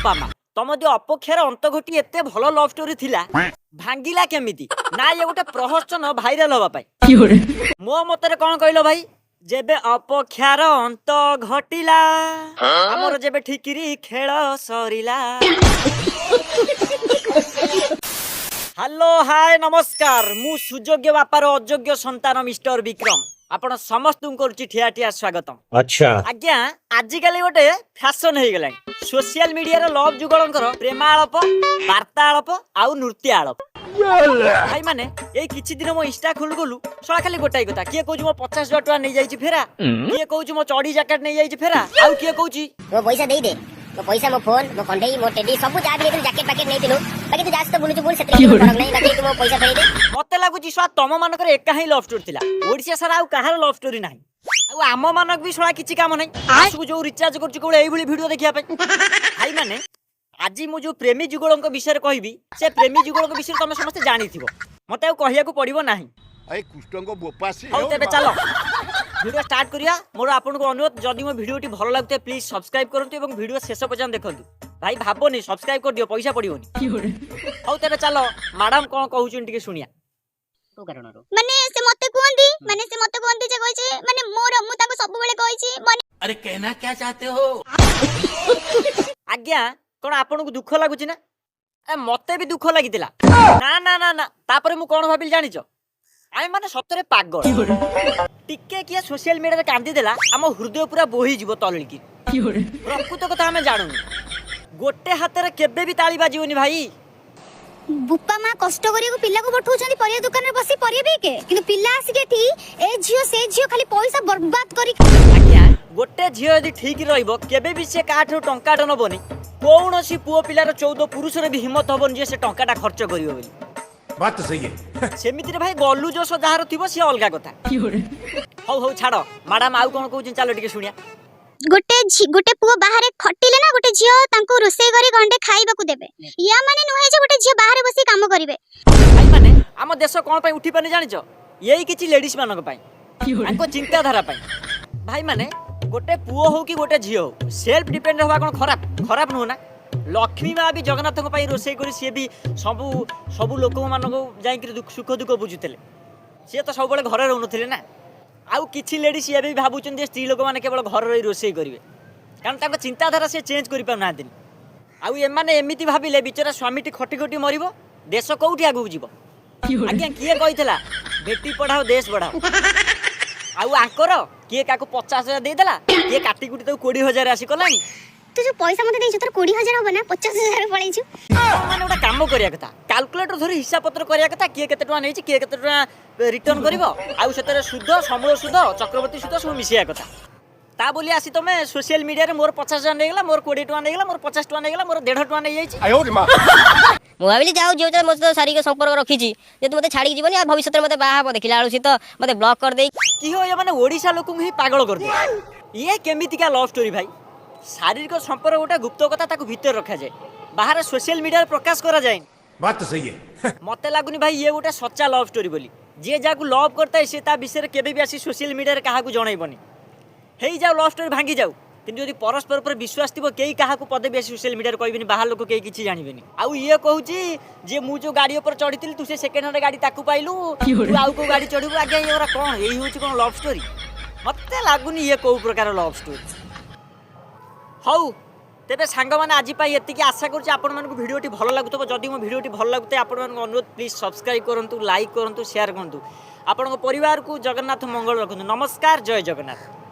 ବୋପା ମା ତମ ଦି ଅପକ୍ଷର ଅନ୍ତ ଘଟି ଏତେ ଭଲ ଲଭ ଷ୍ଟୋରି ଥିଲା ଭାଙ୍ଗିଲା କେମିତି ନା ଇଏ ଗୋଟେ ପ୍ରହସନ ଭାଇରାଲ ହବା ପାଇଁ ମୋ ମତରେ କଣ କହିଲ ଭାଇ ଯେବେ ଅପକ୍ଷାର ଅନ୍ତ ଘଟିଲା ଆମର ଯେବେ ଠିକିରି ଖେଳ ସରିଲା। हेलो हाय नमस्कार मु सुयोग्य बापार अयोग्य संतान मिस्टर विक्रम आपण समस्त करुच्ची ठिया ठिया स्वागतम। अच्छा आज्ञा आजिकल गोटे फैशन हो गला सोशल मीडिया लव जुगलंकर प्रेमालाप वार्तालाप आउ नृत्यालाप भाई माने ये किछि दिन मो इंस्टा खोलु खोलु सळा खाली गोटाई कथा किए कहूची मो 50,000 टका नै जाईची फेरा किए कहूची मो चौड़ी जैकेट नै जाईची फेरा आउ किए कहूची मो पैसा देई दे मो पैसा मो फोन मो कंढई मो टेडी सब जा भी जैकेट पैकेट नै दिलु बाकी तू जास तो बुलुचु बुल सेते फरक नै बाकी तू मो पैसा फेरी दे मते लागुची स्वा तम मानकर एका ही लव स्टोरी थिला ओडिसा सारा आउ कहार लव स्टोरी नाही आउ आम मानक भी सळा किछि काम नै आसु जो रिचार्ज करछु कोले एई भली वीडियो देखिया पे भाई माने आजी मु जो प्रेमी जुगलंक विषय कहबी से प्रेमी जुगलंक विषय तमे समस्त जानि थिबो मते आउ कहिया को पड़िबो नाही ए कुष्टंग बोपासी हौ तेबे चलो वीडियो स्टार्ट करिया मोर आपन को अनुरोध जदी मो वीडियोटी भलो लागते प्लीज सब्सक्राइब करंतु एवं वीडियो शेष पर्यंत देखंतु भाई भाबोनी सब्सक्राइब कर दियो पैसा पड़िबोनी हौ तेबे चलो मैडम कोन कहउछन टिके सुनिया तो कारणरो माने से मते कोंदी जे कहै छै माने मोर मु ताको सब बेले कहै छी माने अरे कहना क्या चाहते हो आज्ञा कोन आपन को दुख लागुची ना ए मते भी दुख लागितिला ना ना ना ना तापरे मु कोन भाबिल जानि छ आइ माने सतरे पागल टिके किया सोशल मीडिया रे कांदी देला हम हृदय पूरा बोही जीवो तलल की प्रकृत कथा हमें जानू गोटे हाथ रे केबे भी ताली बाजियोनी भाई बुप्पा मा कष्ट करियो पिल्ला को पठौ छनी परिया दुकान रे बसी परिया बे के किंतु पिल्ला आसी के ठी ए झियो से झियो खाली पैसा बर्बाद करी आज्ञा गोटे झियो यदि ठीक रहइबो केबे भी से काठो टंका ड नबनी कोनोसी पुओ पिलार 14 पुरुष रे भी हिम्मत हबन जे से टंकाटा खर्च करियो बोली बात तो सही है सेमिति रे भाई गल्लू जो सदाहर थिबो से अलगा कथा हौ हौ छाड़ो मैडम आउ कोन कहू चलो टिके सुनिया गोटे पुओ बाहर खटिले ना गोटे झियो तांको रोसे करी गंडे खाइबा को देबे या माने नहे जे गोटे झियो बाहर बसी काम करिवे भाई माने हम देश कोन पई उठी पानी जानि छ यही किछि लेडीज मानक पई आंको चिंता धारा पई भाई माने गोटे पुओ हो कि गोटे झियो हो सेल्फ डिपेंड होबा कोन खराब नु ना लक्ष्मी माँ भी जगन्नाथ को रोसे करी सी भी सबू लोक मानक जाकर सुख दुख बुझुले सी तो सब घरे रोथे ना आउ किसी लेडीज ये भी भावुं स्त्री लोक मैंने केवल घर रही रोसे करेंगे कारण चिंताधारा से चेंज कर पाना आउ एमाने एमती भाविले बिचरा स्वामीटी खटी खटी मर देश कौटी आगू जीव आज्ञा किए कही बेटी पढ़ाओ देश बढ़ाओ आउ आंकर किए क्या 50,000 देदेला किए काटी कुटी तो 20,000 आसी कलानी तू जो पैसा मते देइछ तोर 20,000 होबा ना 50,000 पळै छु माने ओटा काम करिया कथा कैलकुलेटर धरि हिसाब पत्र करिया कथा किए केते टका नेछि किए केते टका रिटर्न करबो आउ सेतरे सुध समूल सुध चक्रवर्ती सुध सब मिसिया कथा ता बोली आसी तमे सोशल मीडिया रे मोर 50,000 नै गेला मोर 20 टका नै गेला मोर 50 टका नै गेला मोर 1.5 टका नै जाईछि आयो रे मां मु भाबिली जाऊ जो मते शारीरिक संपर्क रखी छी जे तू मते छाड़ी जीवनी आ भविष्य मते बाहा देखिला आलु सी तो मते ब्लॉक कर देई की हो ये माने ओडिसा लोक ही पागल कर दे ये केमिति का लव स्टोरी भाई शारीरिक संपर्क गोटे गुप्त कथा ताकू भीतर रखा जाए बाहर सोशल मीडिया प्रकाश करा जाए बात तो सही है मते लागुनी भाई ये गोटे सच्चा लव स्टोरी बोली जे जाकू लव करता है से ता विषय केबे भी आसी सोशल मीडिया रे काहाकू जणाइबनी हेई जाऊ लव स्टोरी भांगी जाऊ किंतु यदि परस्पर पर विश्वास थिबो केई काहाकू पदे भी सोशल मीडिया रे कहबिनी बाहर लोक केई किछि जानिबेनी आउ ये कहूची जे मु जो गाड़ी ऊपर चढ़ीतिली तू से सेकंड हैंड गाड़ी ताकू पाइलू तू आउ को गाड़ी चढ़ीबू आज्ञा ये ओरा कोन एही होची कोन लव स्टोरी मते लागुनी ये को प्रकार लव स्टोरी हौ तेरे सांग मैंने आज ये आशा करुँच आपण मानक भिडियोटी भल लगुव जदि मो भिडियोटी भल लगुए आपण अनुरोध प्लीज सब्सक्राइब करूँ लाइक करूँ शेयर करूँ आपण परिवार को जगन्नाथ मंगल रखु नमस्कार जय जगन्नाथ।